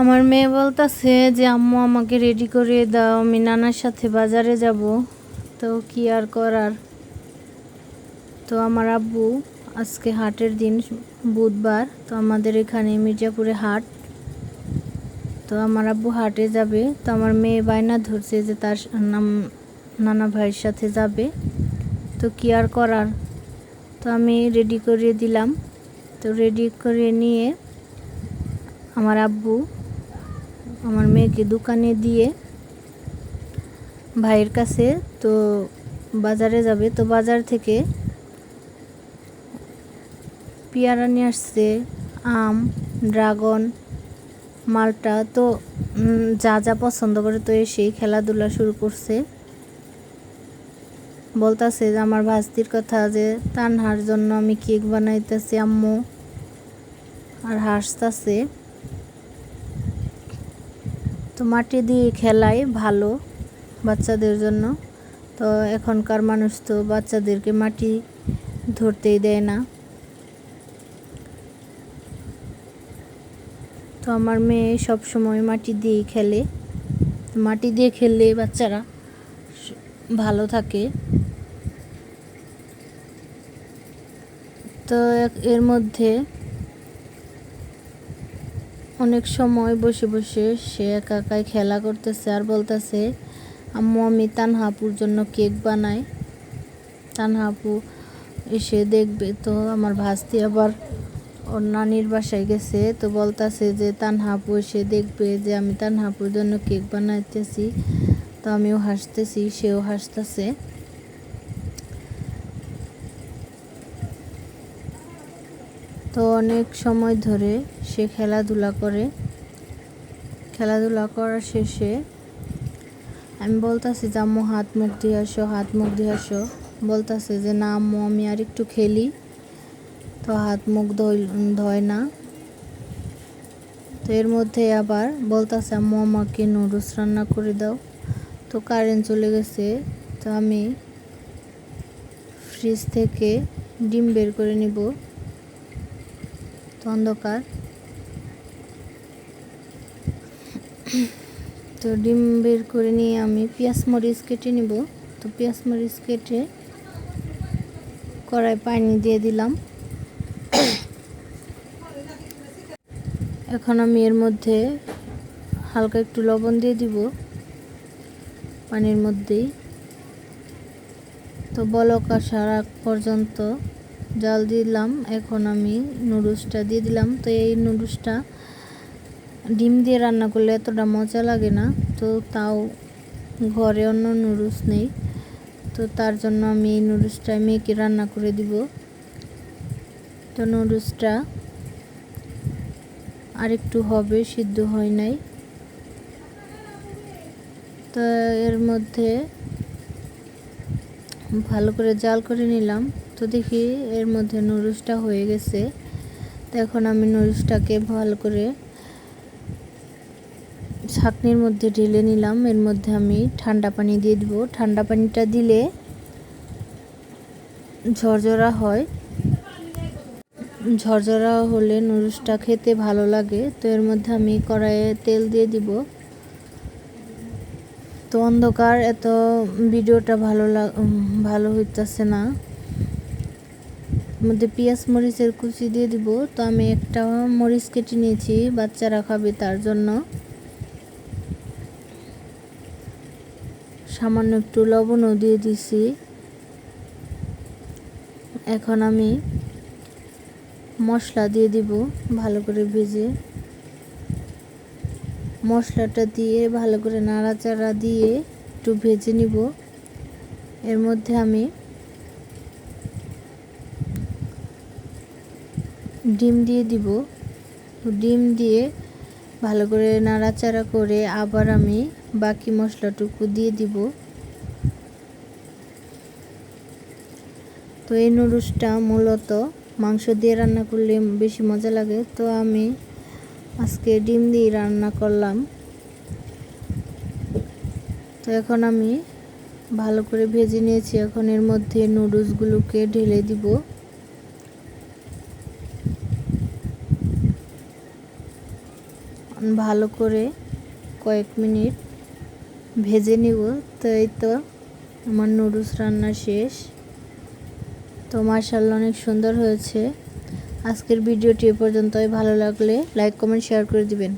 আমার মেয়ে বলতেছে যে আম্মু আমাকে রেডি করে দাও, আমি নানার সাথে বাজারে যাব। তো কি আর করার। তো আমার আব্বু আজকে হাটের দিন, বুধবার, তো আমাদের এখানে মির্জাপুরে হাট। তো আমার আব্বু হাটে যাবে। তো আমার মেয়ে বায়না ধরছে যে তার নানা ভাইয়ের সাথে যাবে। তো কি আর করার। তো আমি রেডি করে দিলাম। তো রেডি করে নিয়ে আমার আব্বু আমার মেয়েকে দোকানে দিয়ে ভাইয়ের কাছে তো বাজারে যাবে। তো বাজার থেকে পেয়ারা নিয়ে আসছে, আম, ড্রাগন, মালটা, তো যা যা পছন্দ করে। তো এসেই খেলাধুলা শুরু করছে। বলতাছে যে আমার ভাস্তির কথা, যে তানহার জন্য আমি কেক বানাইতেছি আম্মু, আর হাসতাছে। তো মাটি দিয়ে খেলাই ভালো বাচ্চাদের জন্য। তো এখনকার মানুষ তো বাচ্চাদেরকে মাটি ধরতেই দেয় না। তো আমার মেয়ে সব সময় মাটি দিয়েই খেলে। মাটি দিয়ে খেললে বাচ্চারা ভালো থাকে। তো এর মধ্যে অনেক সময় বসে বসে সে একা একাই খেলা করতেছে আর বলতেছে আম্মু আমি তানহাপুর জন্য কেক বানাই, তানহাপু এসে দেখবে। তো আমার ভাস্তি আবার ওর নানির বাসায় গেছে। তো বলতেছে যে তানহাপু এসে দেখবে যে আমি তানহাপুর জন্য কেক বানাইতেছি। তো আমিও হাসতেছি, সেও হাসতেছে। তো অনেক সময় ধরে সে খেলাধুলা করে। খেলাধুলা করার শেষে আমি বলতেছি যে আম্মু হাত মুখ দিয়ে আসো, হাত মুখ দিয়ে আসো। বলতেছে যে না আম্মু আমি আর একটু খেলি। তো হাত মুখ ধয় না। তো এর মধ্যে আবার বলতেছে আম্মু আমাকে নুডলস রান্না করে দাও। তো কারেন্ট চলে গেছে। তো আমি ফ্রিজ থেকে ডিম বের করে নিব। তো অন্ধকার। তো ডিম বের করে নিয়ে আমি পেঁয়াজ মরিচ কেটে নিব। তো পেঁয়াজ মরিচ কেটে কড়াই পানি দিয়ে দিলাম। এখন আমি এর মধ্যে হালকা একটু লবণ দিয়ে দিব পানির মধ্যেই। তো বলক আসার আগ পর্যন্ত জাল দিলাম। এখন আমি নুডলসটা দিয়ে দিলাম। তো এই নুডলসটা ডিম দিয়ে রান্না করলে এতটা মজা লাগে না। তো তাও ঘরে অন্য নুডলস নেই, তো তার জন্য আমি এই নুডলসটা মেয়েকে রান্না করে দিব। তো নুডলসটা আরেকটু হবে, সিদ্ধ হয় নাই। তো এর মধ্যে ভালো করে জাল করে নিলাম। তো দেখি এর মধ্যে নুডলসটা হয়ে গেছে। তো এখন আমি নুডলসটাকে ভালো করে ছাঁকনির মধ্যে ঢেলে নিলাম। এর মধ্যে আমি ঠান্ডা পানি দিয়ে দিব। ঠান্ডা পানিটা দিলে ঝরঝরা হয়, ঝরঝরা হলে নুডলসটা খেতে ভালো লাগে। তো এর মধ্যে আমি কড়াইয়ে তেল দিয়ে দিব। তো অন্ধকার, এত ভিডিওটা ভালো হইতেছে না। মধ্যে পেঁয়াজ মরিচের কুচি দিয়ে দিব। তো আমি একটা মরিচ কেটে নিয়েছি, বাচ্চারা খাবে তার জন্য। সামান্য একটু লবণও দিয়ে দিছি। এখন আমি মশলা দিয়ে দিব ভালো করে ভেজে। মশলাটা দিয়ে ভালো করে নাড়াচাড়া দিয়ে একটু ভেজে নিব। এর মধ্যে আমি ডিম দিয়ে দিব। ডিম দিয়ে ভালো করে নাড়াচাড়া করে আবার আমি বাকি মশলাটুকু দিয়ে দিব। তো এই নুডলসটা মূলত মাংস দিয়ে রান্না করলে বেশি মজা লাগে। তো আমি আজকে ডিম দিয়ে রান্না করলাম। তো এখন আমি ভালো করে ভেজে নিয়েছি। এখন এর মধ্যে নুডলসগুলোকে ঢেলে দিব। ভালো করে কয়েক মিনিট ভেজে নিব। তো এই তো আমার নুডলস রান্না শেষ। তো মাশাআল্লাহ অনেক সুন্দর হয়েছে। আজকের ভিডিওটি এ পর্যন্তই। ভালো লাগলে লাইক কমেন্ট শেয়ার করে দিবেন।